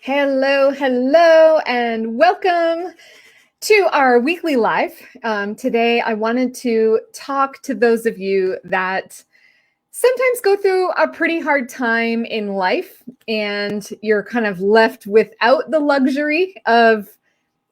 Hello, hello, and welcome to our weekly live. Today, I wanted to talk to those of you that sometimes go through a pretty hard time in life, and you're kind of left without the luxury of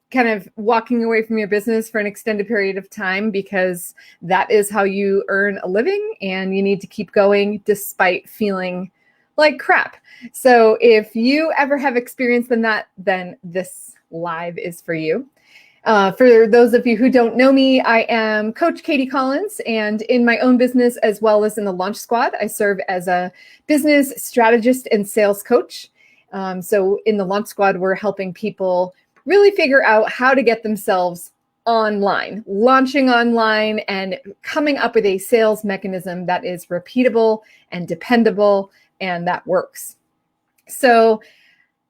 kind of walking away from your business for an extended period of time because that is how you earn a living, and you need to keep going despite feeling like crap. So if you ever have experienced that, then this live is for you. For those of you who don't know me, I am Coach Katie Collins, and in my own business as well as in the Launch Squad, I serve as a business strategist and sales coach. So in the Launch Squad, we're helping people really figure out how to get themselves online, launching online, and coming up with a sales mechanism that is repeatable and dependable and that works. So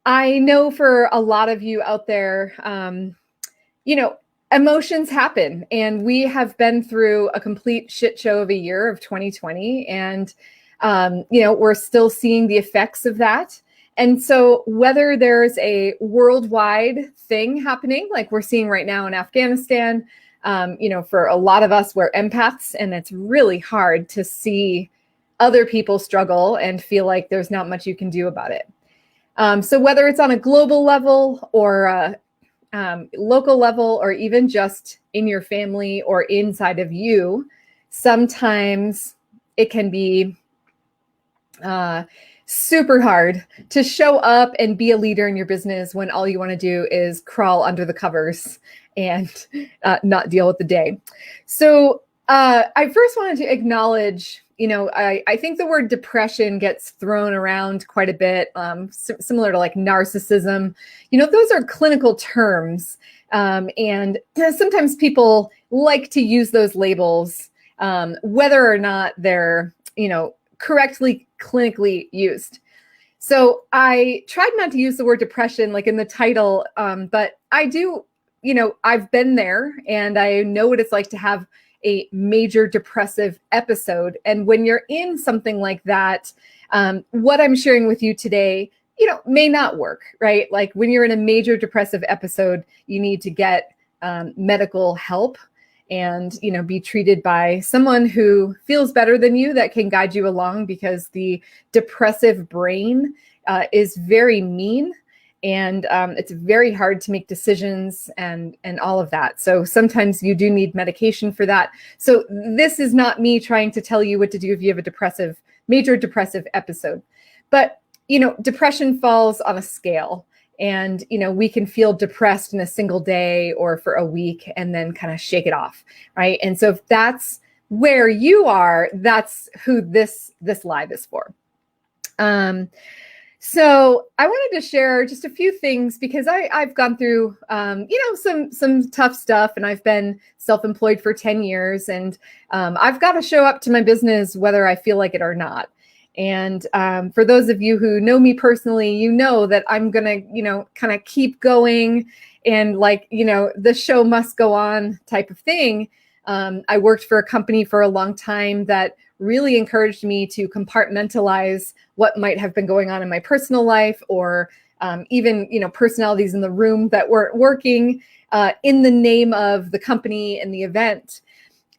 I know for a lot of you out there, emotions happen, and we have been through a complete shit show of a year of 2020, and we're still seeing the effects of that. And so whether there's a worldwide thing happening, like we're seeing right now in Afghanistan, for a lot of us, we're empaths, and it's really hard to see other people struggle and feel like there's not much you can do about it. So whether it's on a global level or a local level, or even just in your family or inside of you, sometimes it can be super hard to show up and be a leader in your business when all you want to do is crawl under the covers and not deal with the day. So I first wanted to acknowledge, I think the word depression gets thrown around quite a bit, similar to like narcissism. Those are clinical terms. And sometimes people like to use those labels, whether or not they're, correctly clinically used. So I tried not to use the word depression like in the title, but I do, I've been there, and I know what it's like to have a major depressive episode. And when you're in something like that, what I'm sharing with you today, may not work, right? Like when you're in a major depressive episode, you need to get medical help and, be treated by someone who feels better than you, that can guide you along, because the depressive brain is very mean. And it's very hard to make decisions and all of that. So sometimes you do need medication for that. So this is not me trying to tell you what to do if you have a major depressive episode. But, depression falls on a scale. And, we can feel depressed in a single day or for a week and then kind of shake it off, right? And so if that's where you are, that's who this live is for. So I wanted to share just a few things, because I've gone through, some tough stuff, and I've been self-employed for 10 years, and I've got to show up to my business whether I feel like it or not. And for those of you who know me personally, you know that I'm going to, kind of keep going, and like, the show must go on type of thing. I worked for a company for a long time that really encouraged me to compartmentalize what might have been going on in my personal life, or even, personalities in the room that weren't working in the name of the company and the event.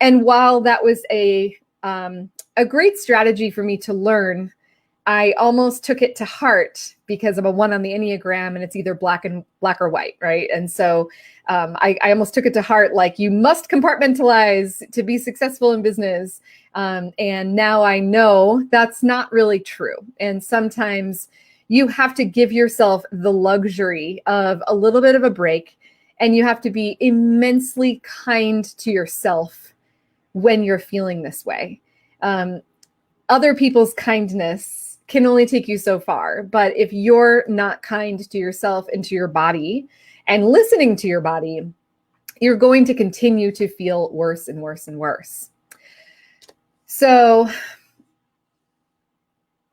And while that was a great strategy for me to learn, I almost took it to heart, because I'm a 1 on the Enneagram, and it's either black or white, right? And so I almost took it to heart, like, you must compartmentalize to be successful in business. And now I know that's not really true. And sometimes you have to give yourself the luxury of a little bit of a break, and you have to be immensely kind to yourself when you're feeling this way. Other people's kindness can only take you so far. But if you're not kind to yourself and to your body and listening to your body, you're going to continue to feel worse and worse and worse. So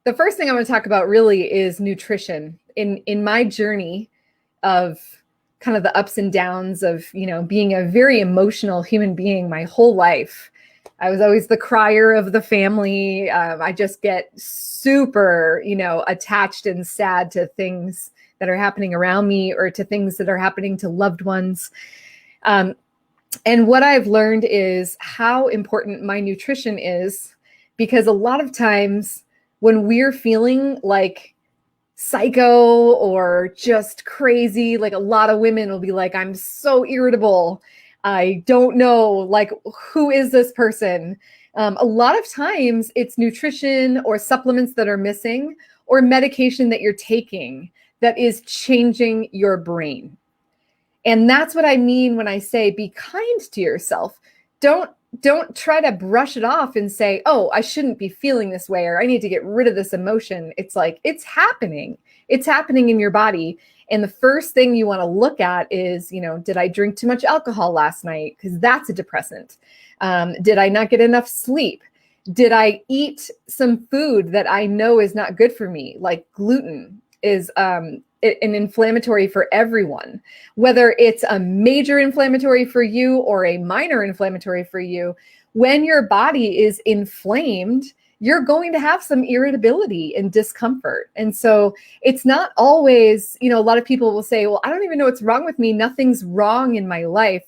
the first thing I want to talk about really is nutrition. In my journey of kind of the ups and downs of, being a very emotional human being my whole life, I was always the crier of the family. I just get super, attached and sad to things that are happening around me or to things that are happening to loved ones. And what I've learned is how important my nutrition is, because a lot of times when we're feeling like psycho or just crazy, like a lot of women will be like, I'm so irritable. I don't know, like, who is this person? A lot of times it's nutrition or supplements that are missing or medication that you're taking that is changing your brain. And that's what I mean when I say be kind to yourself. Don't try to brush it off and say, oh, I shouldn't be feeling this way, or I need to get rid of this emotion. It's like, it's happening. It's happening in your body. And the first thing you want to look at is, did I drink too much alcohol last night? Because that's a depressant. Did I not get enough sleep? Did I eat some food that I know is not good for me? Like gluten is an inflammatory for everyone, whether it's a major inflammatory for you or a minor inflammatory for you. When your body is inflamed, you're going to have some irritability and discomfort. And so it's not always, a lot of people will say, well, I don't even know what's wrong with me. Nothing's wrong in my life.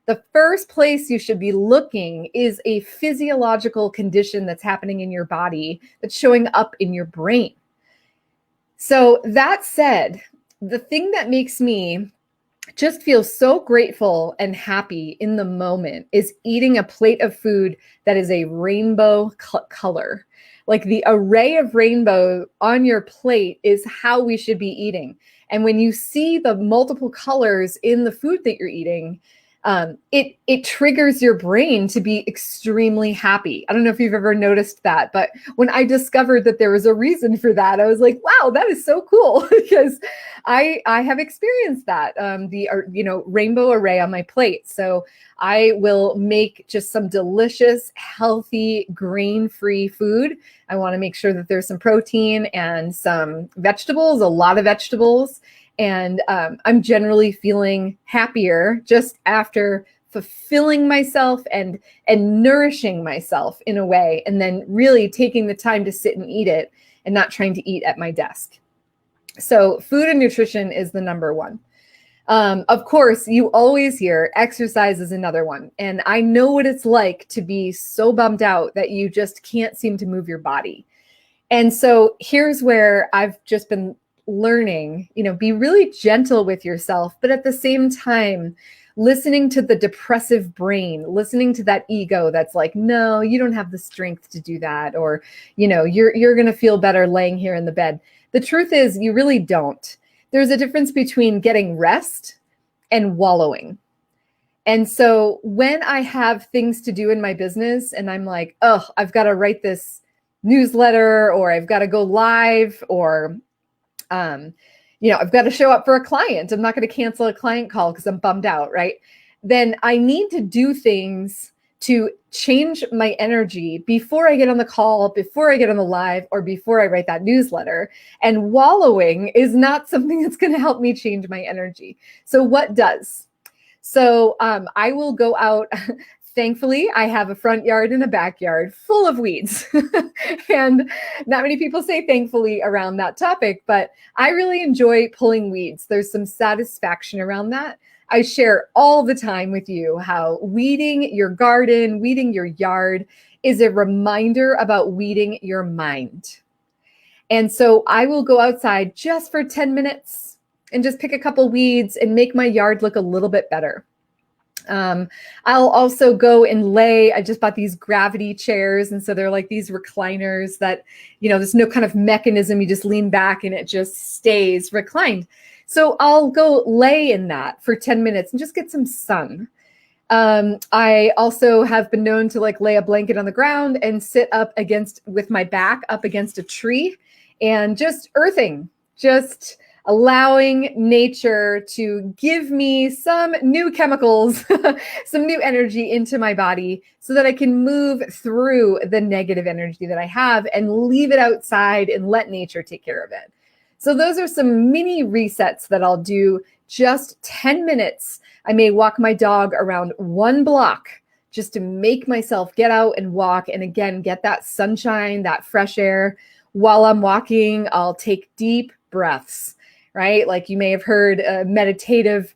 The first place you should be looking is a physiological condition that's happening in your body that's showing up in your brain. So that said, the thing that makes me just feel so grateful and happy in the moment is eating a plate of food that is a rainbow color. Like the array of rainbow on your plate is how we should be eating. And when you see the multiple colors in the food that you're eating, it triggers your brain to be extremely happy. I don't know if you've ever noticed that, but when I discovered that there was a reason for that, I was like, wow, that is so cool, because I have experienced that, the rainbow array on my plate. So I will make just some delicious, healthy, grain-free food. I want to make sure that there's some protein and some vegetables, a lot of vegetables. And I'm generally feeling happier just after fulfilling myself and nourishing myself in a way, and then really taking the time to sit and eat it and not trying to eat at my desk. So food and nutrition is the number one. Of course, you always hear exercise is another one. And I know what it's like to be so bummed out that you just can't seem to move your body. And so here's where I've just been learning, be really gentle with yourself, but at the same time, listening to the depressive brain, listening to that ego that's like, no, you don't have the strength to do that. Or, you're going to feel better laying here in the bed. The truth is you really don't. There's a difference between getting rest and wallowing. And so when I have things to do in my business and I'm like, oh, I've got to write this newsletter, or I've got to go live, or I've got to show up for a client. I'm not going to cancel a client call because I'm bummed out, right? Then I need to do things to change my energy before I get on the call, before I get on the live, or before I write that newsletter. And wallowing is not something that's going to help me change my energy. So what does? So I will go out. Thankfully, I have a front yard and a backyard full of weeds. And not many people say thankfully around that topic, but I really enjoy pulling weeds. There's some satisfaction around that. I share all the time with you how weeding your garden, weeding your yard is a reminder about weeding your mind. And so I will go outside just for 10 minutes and just pick a couple weeds and make my yard look a little bit better. I'll also go and I just bought these gravity chairs. And so they're like these recliners that, there's no kind of mechanism. You just lean back and it just stays reclined. So I'll go lay in that for 10 minutes and just get some sun. I also have been known to lay a blanket on the ground and sit up with my back up against a tree and just earthing, just allowing nature to give me some new chemicals, some new energy into my body so that I can move through the negative energy that I have and leave it outside and let nature take care of it. So those are some mini resets that I'll do, just 10 minutes. I may walk my dog around one block just to make myself get out and walk. And again, get that sunshine, that fresh air. While I'm walking, I'll take deep breaths, right? Like you may have heard meditative,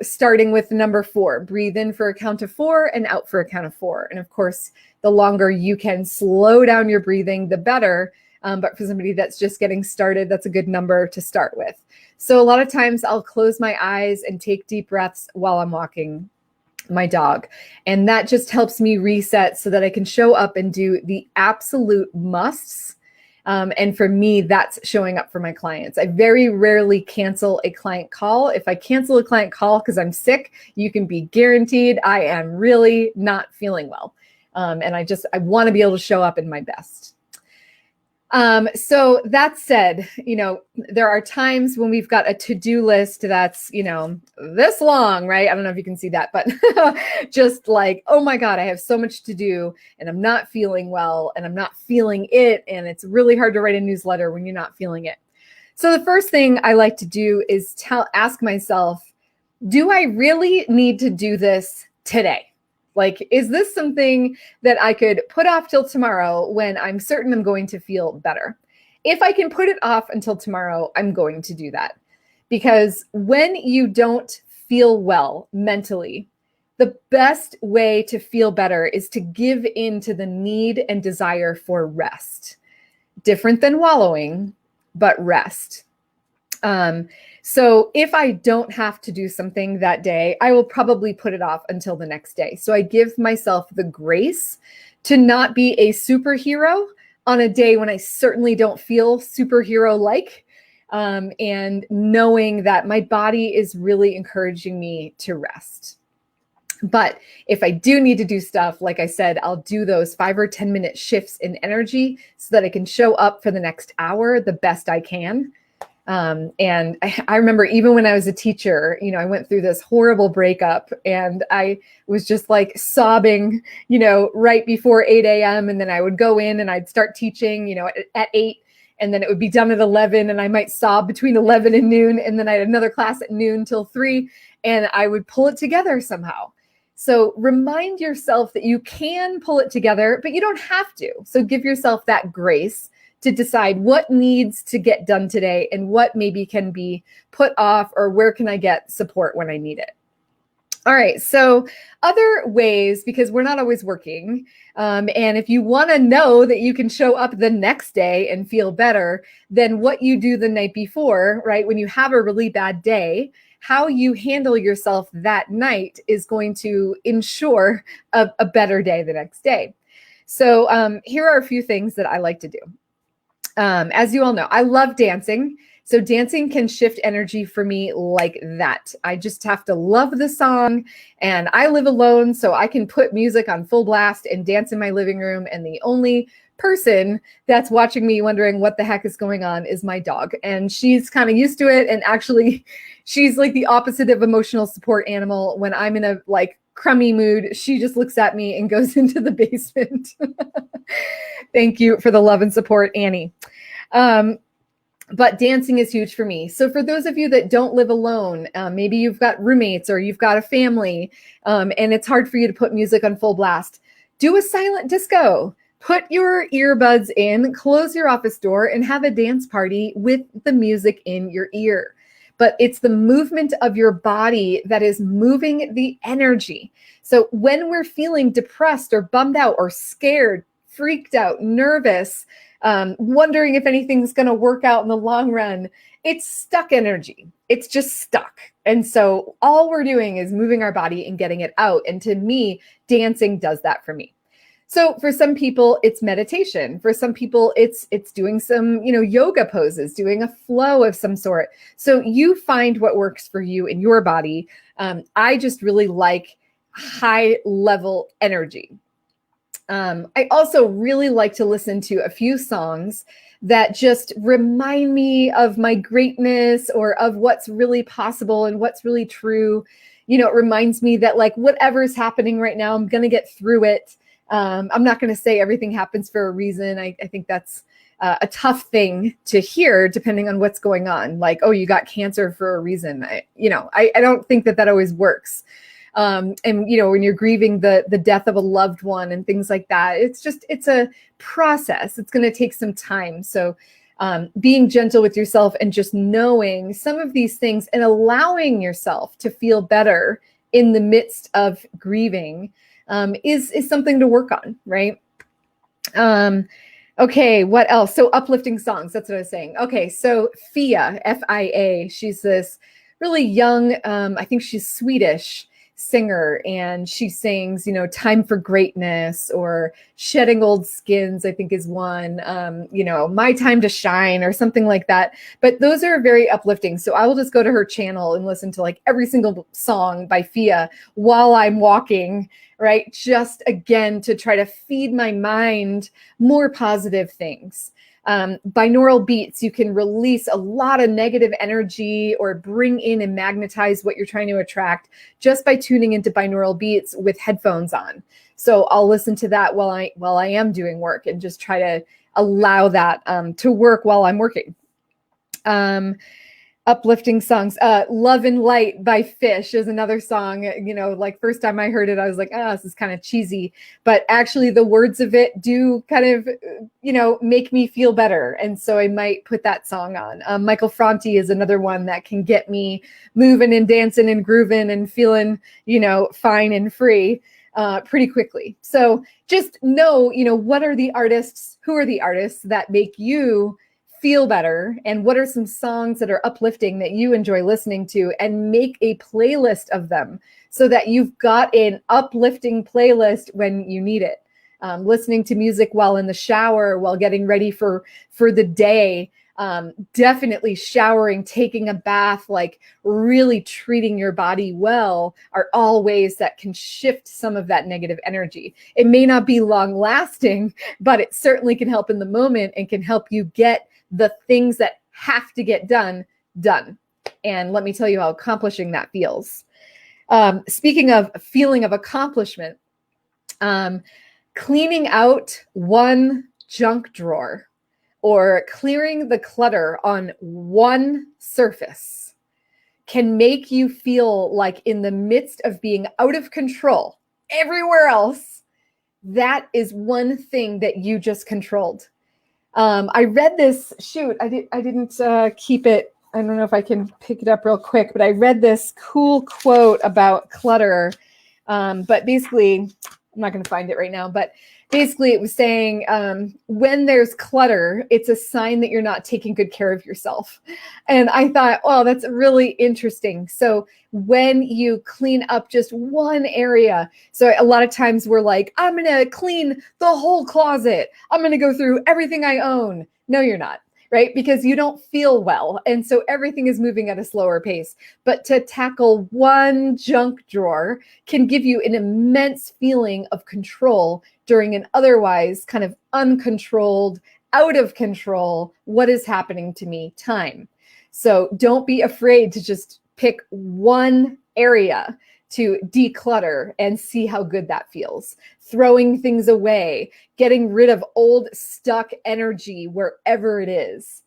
starting with number 4, breathe in for a count of 4 and out for a count of 4. And of course, the longer you can slow down your breathing, the better. But for somebody that's just getting started, that's a good number to start with. So a lot of times I'll close my eyes and take deep breaths while I'm walking my dog. And that just helps me reset so that I can show up and do the absolute musts. And for me, that's showing up for my clients. I very rarely cancel a client call. If I cancel a client call because I'm sick, you can be guaranteed I am really not feeling well. And I want to be able to show up in my best. So that said, there are times when we've got a to-do list that's, this long, right? I don't know if you can see that, but just like, oh my God, I have so much to do and I'm not feeling well and I'm not feeling it. And it's really hard to write a newsletter when you're not feeling it. So the first thing I like to do is ask myself, do I really need to do this today? Like, is this something that I could put off till tomorrow when I'm certain I'm going to feel better? If I can put it off until tomorrow, I'm going to do that. Because when you don't feel well mentally, the best way to feel better is to give in to the need and desire for rest. Different than wallowing, but rest. So if I don't have to do something that day, I will probably put it off until the next day. So I give myself the grace to not be a superhero on a day when I certainly don't feel superhero-like, and knowing that my body is really encouraging me to rest. But if I do need to do stuff, like I said, I'll do those 5 or 10 minute shifts in energy so that I can show up for the next hour the best I can. And I remember even when I was a teacher, I went through this horrible breakup and I was just like sobbing, right before 8 a.m. And then I would go in and I'd start teaching, at 8, and then it would be done at 11 and I might sob between 11 and noon. And then I had another class at noon till 3 and I would pull it together somehow. So remind yourself that you can pull it together, but you don't have to. So give yourself that grace to decide what needs to get done today and what maybe can be put off, or where can I get support when I need it. All right, so other ways, because we're not always working, and if you want to know that you can show up the next day and feel better, then what you do the night before, right, when you have a really bad day, how you handle yourself that night is going to ensure a better day the next day. So here are a few things that I like to do. As you all know, I love dancing. So dancing can shift energy for me like that. I just have to love the song, and I live alone, so I can put music on full blast and dance in my living room. And the only person that's watching me wondering what the heck is going on is my dog. And she's kind of used to it. And actually, she's like the opposite of emotional support animal. When I'm in a crummy mood, she just looks at me and goes into the basement. Thank you for the love and support, Annie. But dancing is huge for me. So for those of you that don't live alone, maybe you've got roommates or you've got a family, and it's hard for you to put music on full blast, do a silent disco. Put your earbuds in, close your office door, and have a dance party with the music in your ear. But it's the movement of your body that is moving the energy. So when we're feeling depressed or bummed out or scared, freaked out, nervous, wondering if anything's going to work out in the long run, it's stuck energy. It's just stuck. And so all we're doing is moving our body and getting it out. And to me, dancing does that for me. So for some people, it's meditation. For some people, it's doing some, yoga poses, doing a flow of some sort. So you find what works for you in your body. I just really like high level energy. I also really like to listen to a few songs that just remind me of my greatness or of what's really possible and what's really true. It reminds me that whatever's happening right now, I'm going to get through it. I'm not going to say everything happens for a reason. I think that's a tough thing to hear depending on what's going on. Oh, you got cancer for a reason. I don't think that always works. And, you know, when you're grieving the death of a loved one and things like that, it's a process. It's going to take some time. So being gentle with yourself and just knowing some of these things and allowing yourself to feel better in the midst of grieving is something to work on, right? Okay, what else? So uplifting songs, that's what I was saying. Okay, so Fia, F-I-A, she's this really young, I think she's Swedish singer, and she sings, you know, Time for Greatness or Shedding Old Skins, I think is one, you know, My Time to Shine or something like that. But those are very uplifting. So I will just go to her channel and listen to like every single song by Fia while I'm walking, right? Just again, to try to feed my mind more positive things. Binaural beats, you can release a lot of negative energy or bring in and magnetize what you're trying to attract just by tuning into binaural beats with headphones on. So I'll listen to that while I am doing work and just try to allow that to work while I'm working. Uplifting songs. Love and Light by Fish is another song. You know, like first time I heard it, I was like, oh, this is kind of cheesy. But actually the words of it do kind of, you know, make me feel better. And so I might put that song on. Michael Franti is another one that can get me moving and dancing and grooving and feeling, you know, fine and free pretty quickly. So just know, you know, who are the artists that make you feel better, and what are some songs that are uplifting that you enjoy listening to, and make a playlist of them so that you've got an uplifting playlist when you need it. Listening to music while in the shower, while getting ready for the day, definitely showering, taking a bath, like really treating your body well are all ways that can shift some of that negative energy. It may not be long lasting, but it certainly can help in the moment and can help you get the things that have to get done. And let me tell you how accomplishing that feels. Speaking of feeling of accomplishment, cleaning out one junk drawer or clearing the clutter on one surface can make you feel like in the midst of being out of control everywhere else, that is one thing that you just controlled. I read this, I didn't keep it. I don't know if I can pick it up real quick, but I read this cool quote about clutter. But basically, I'm not going to find it right now, but basically it was saying, when there's clutter, it's a sign that you're not taking good care of yourself. And I thought, oh, that's really interesting. So when you clean up just one area, so a lot of times we're like, I'm going to clean the whole closet. I'm going to go through everything I own. No, you're not. Right? Because you don't feel well. And so everything is moving at a slower pace. But to tackle one junk drawer can give you an immense feeling of control during an otherwise kind of uncontrolled, out of control, what is happening to me time. So don't be afraid to just pick one area to declutter and see how good that feels. Throwing things away, getting rid of old stuck energy wherever it is.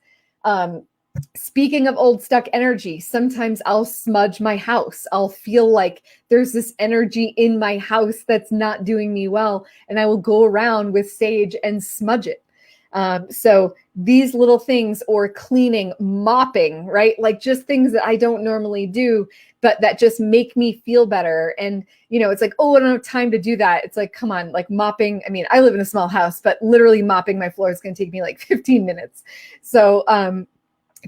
Speaking of old stuck energy, sometimes I'll smudge my house. I'll feel like there's this energy in my house that's not doing me well, and I will go around with sage and smudge it. So these little things, or cleaning, mopping, right? Like just things that I don't normally do, but that just make me feel better. And, you know, it's like, oh, I don't have time to do that. It's like, come on, like mopping. I mean, I live in a small house, but literally mopping my floor is going to take me like 15 minutes. So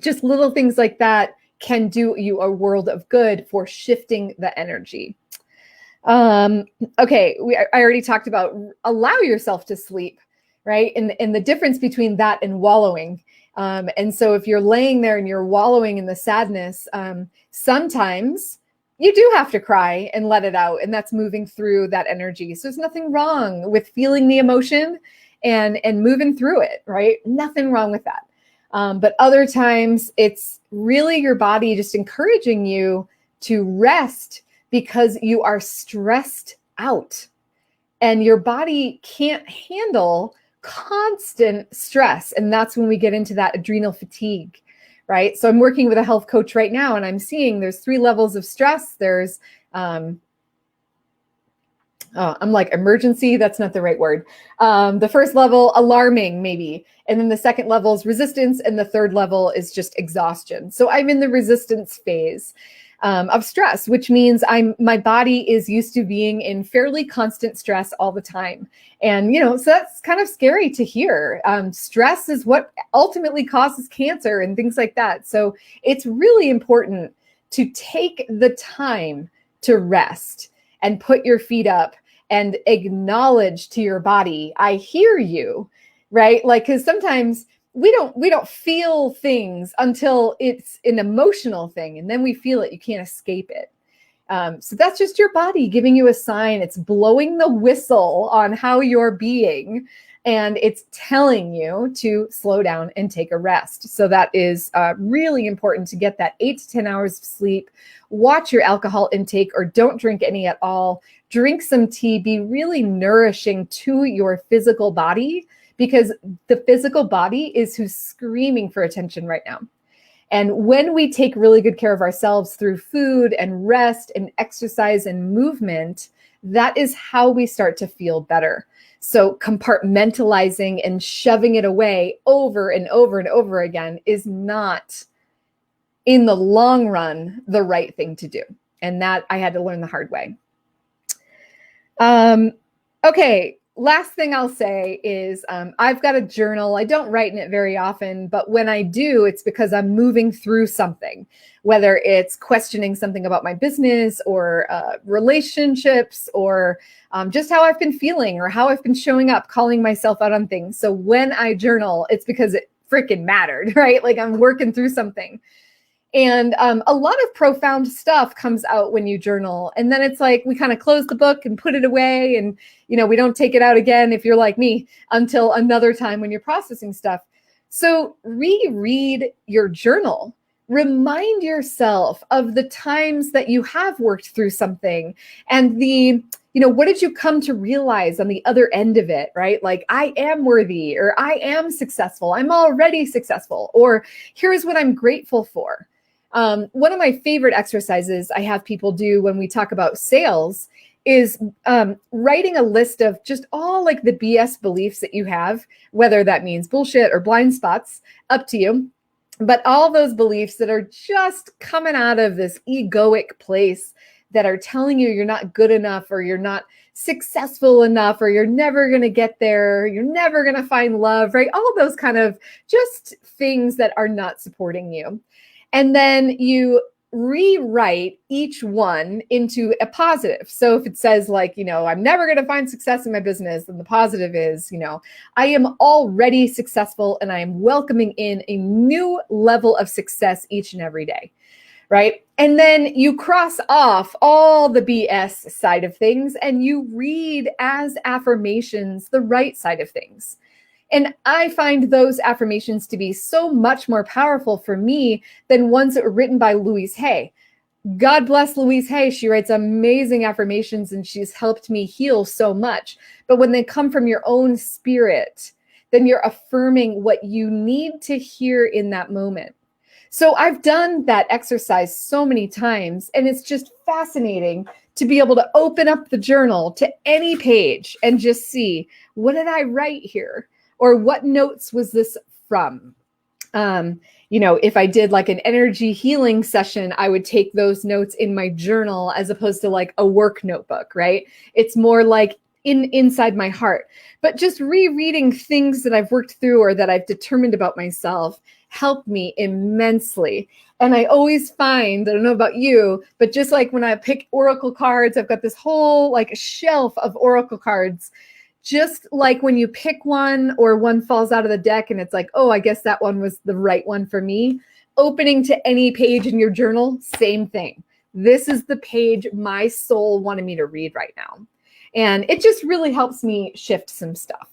just little things like that can do you a world of good for shifting the energy. Okay, I already talked about allow yourself to sleep. Right? And the difference between that and wallowing. And so if you're laying there and you're wallowing in the sadness, sometimes you do have to cry and let it out. And that's moving through that energy. So there's nothing wrong with feeling the emotion and moving through it, right? Nothing wrong with that. But other times it's really your body just encouraging you to rest because you are stressed out. And your body can't handle constant stress. And that's when we get into that adrenal fatigue, right? So I'm working with a health coach right now, and I'm seeing there's 3 levels of stress. There's I'm like emergency. That's not the right word. The first level, alarming, maybe. And then the second level is resistance. And the third level is just exhaustion. So I'm in the resistance phase of stress, which means my body is used to being in fairly constant stress all the time. And, so that's kind of scary to hear. Stress is what ultimately causes cancer and things like that. So it's really important to take the time to rest and put your feet up and acknowledge to your body, I hear you, right? Like, because sometimes we don't feel things until it's an emotional thing, and then we feel it. You can't escape it. So that's just your body giving you a sign. It's blowing the whistle on how you're being, and it's telling you to slow down and take a rest. So that is really important to get that 8 to 10 hours of sleep. Watch your alcohol intake, or don't drink any at all. Drink some tea. Be really nourishing to your physical body, because the physical body is who's screaming for attention right now. And when we take really good care of ourselves through food and rest and exercise and movement, that is how we start to feel better. So compartmentalizing and shoving it away over and over and over again is not, in the long run, the right thing to do. And that I had to learn the hard way. Okay, last thing I'll say is I've got a journal. I don't write in it very often, but when I do, it's because I'm moving through something, whether it's questioning something about my business or relationships, or just how I've been feeling or how I've been showing up, calling myself out on things. So when I journal, it's because it freaking mattered, right? Like I'm working through something. And a lot of profound stuff comes out when you journal. And then it's like we kind of close the book and put it away. And, we don't take it out again, if you're like me, until another time when you're processing stuff. So reread your journal. Remind yourself of the times that you have worked through something, and what did you come to realize on the other end of it, right? Like, I am worthy, or I am successful. I'm already successful, or here's what I'm grateful for. One of my favorite exercises I have people do when we talk about sales is writing a list of just all like the BS beliefs that you have, whether that means bullshit or blind spots, up to you. But all those beliefs that are just coming out of this egoic place that are telling you you're not good enough, or you're not successful enough, or you're never going to get there, you're never going to find love, right? All those kind of just things that are not supporting you. And then you rewrite each one into a positive. So if it says like, I'm never going to find success in my business, then the positive is, I am already successful, and I am welcoming in a new level of success each and every day. Right? And then you cross off all the BS side of things, and you read as affirmations the right side of things. And I find those affirmations to be so much more powerful for me than ones that were written by Louise Hay. God bless Louise Hay. She writes amazing affirmations, and she's helped me heal so much. But when they come from your own spirit, then you're affirming what you need to hear in that moment. So I've done that exercise so many times, and it's just fascinating to be able to open up the journal to any page and just see, what did I write here? Or what notes was this from? If I did like an energy healing session, I would take those notes in my journal as opposed to like a work notebook, right? It's more like inside my heart. But just rereading things that I've worked through or that I've determined about myself helped me immensely. And I always find, I don't know about you, but just like when I pick oracle cards, I've got this whole like shelf of oracle cards. Just like when you pick one or one falls out of the deck and it's like, oh, I guess that one was the right one for me. Opening to any page in your journal, same thing. This is the page my soul wanted me to read right now. And it just really helps me shift some stuff.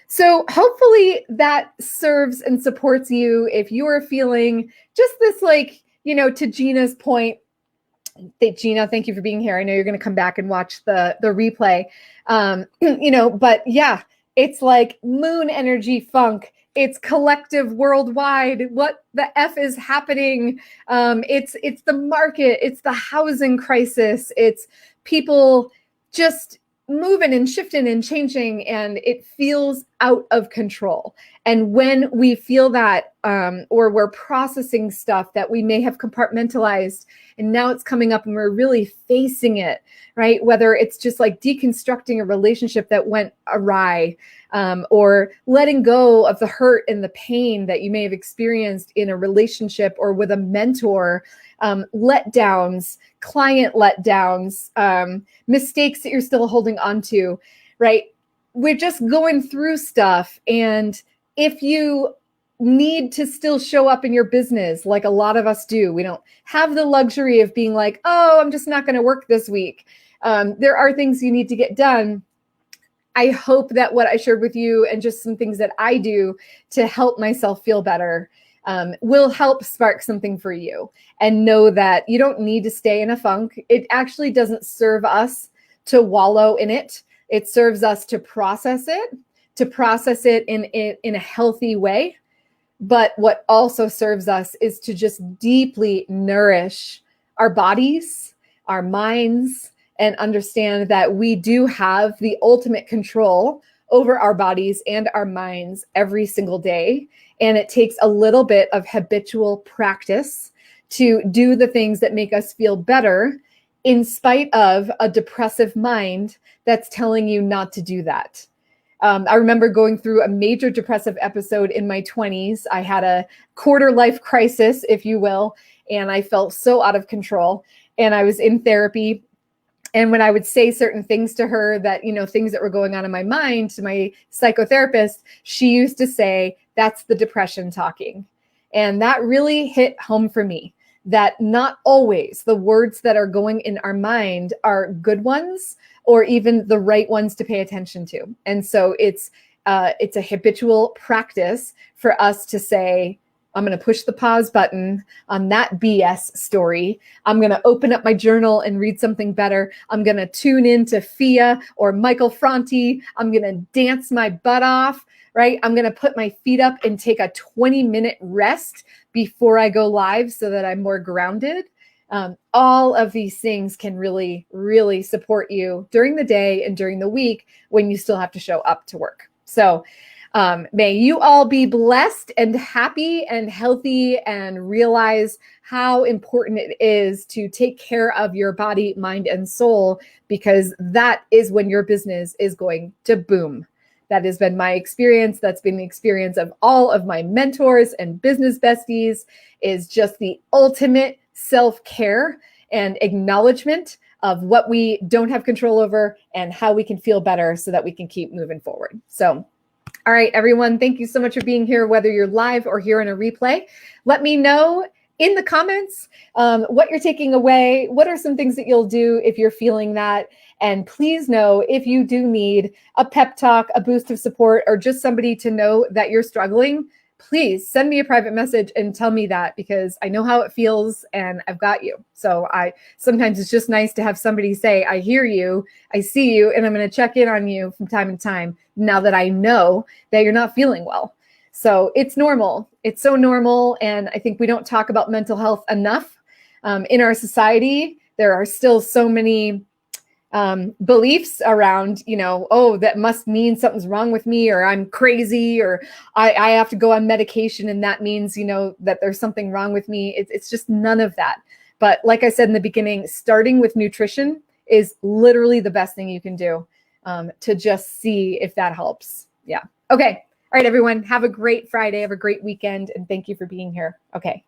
So hopefully that serves and supports you if you're feeling just this, like, to Gina's point. Gina, thank you for being here. I know you're going to come back and watch the replay. But yeah, it's like moon energy funk. It's collective worldwide. What the F is happening? It's the market. It's the housing crisis. It's people just moving and shifting and changing, and it feels out of control. And when we feel that, or we're processing stuff that we may have compartmentalized, and now it's coming up and we're really facing it, right? Whether it's just like deconstructing a relationship that went awry, or letting go of the hurt and the pain that you may have experienced in a relationship or with a mentor, letdowns, client letdowns, mistakes that you're still holding on to, right? We're just going through stuff. And if you need to still show up in your business, like a lot of us do, we don't have the luxury of being like, oh, I'm just not going to work this week. There are things you need to get done. I hope that what I shared with you and just some things that I do to help myself feel better will help spark something for you, and know that you don't need to stay in a funk. It actually doesn't serve us to wallow in it. It serves us to process it in a healthy way. But what also serves us is to just deeply nourish our bodies, our minds, and understand that we do have the ultimate control over our bodies and our minds every single day. And it takes a little bit of habitual practice to do the things that make us feel better, in spite of a depressive mind that's telling you not to do that. I remember going through a major depressive episode in my 20s. I had a quarter life crisis, if you will, and I felt so out of control. And I was in therapy. And when I would say certain things to her that, things that were going on in my mind, to my psychotherapist, she used to say, that's the depression talking. And that really hit home for me, that not always the words that are going in our mind are good ones, or even the right ones to pay attention to. And so it's a habitual practice for us to say, I'm going to push the pause button on that BS story. I'm going to open up my journal and read something better. I'm going to tune into Fia or Michael Franti. I'm going to dance my butt off, right? I'm going to put my feet up and take a 20-minute rest before I go live so that I'm more grounded. All of these things can really, really support you during the day and during the week when you still have to show up to work. So may you all be blessed and happy and healthy, and realize how important it is to take care of your body, mind, and soul, because that is when your business is going to boom. That has been my experience. That's been the experience of all of my mentors and business besties, is just the ultimate self-care and acknowledgement of what we don't have control over and how we can feel better so that we can keep moving forward. So, all right, everyone, thank you so much for being here, whether you're live or here in a replay. Let me know in the comments what you're taking away. What are some things that you'll do if you're feeling that? And please know, if you do need a pep talk, a boost of support, or just somebody to know that you're struggling, please send me a private message and tell me that, because I know how it feels and I've got you. So sometimes it's just nice to have somebody say, I hear you, I see you, and I'm going to check in on you from time to time now that I know that you're not feeling well. So it's normal. It's so normal. And I think we don't talk about mental health enough in our society. There are still so many beliefs around, oh, that must mean something's wrong with me, or I'm crazy, or I have to go on medication, and that means, that there's something wrong with me. It's just none of that. But like I said in the beginning, starting with nutrition is literally the best thing you can do to just see if that helps. Yeah. Okay. All right, everyone. Have a great Friday. Have a great weekend. And thank you for being here. Okay.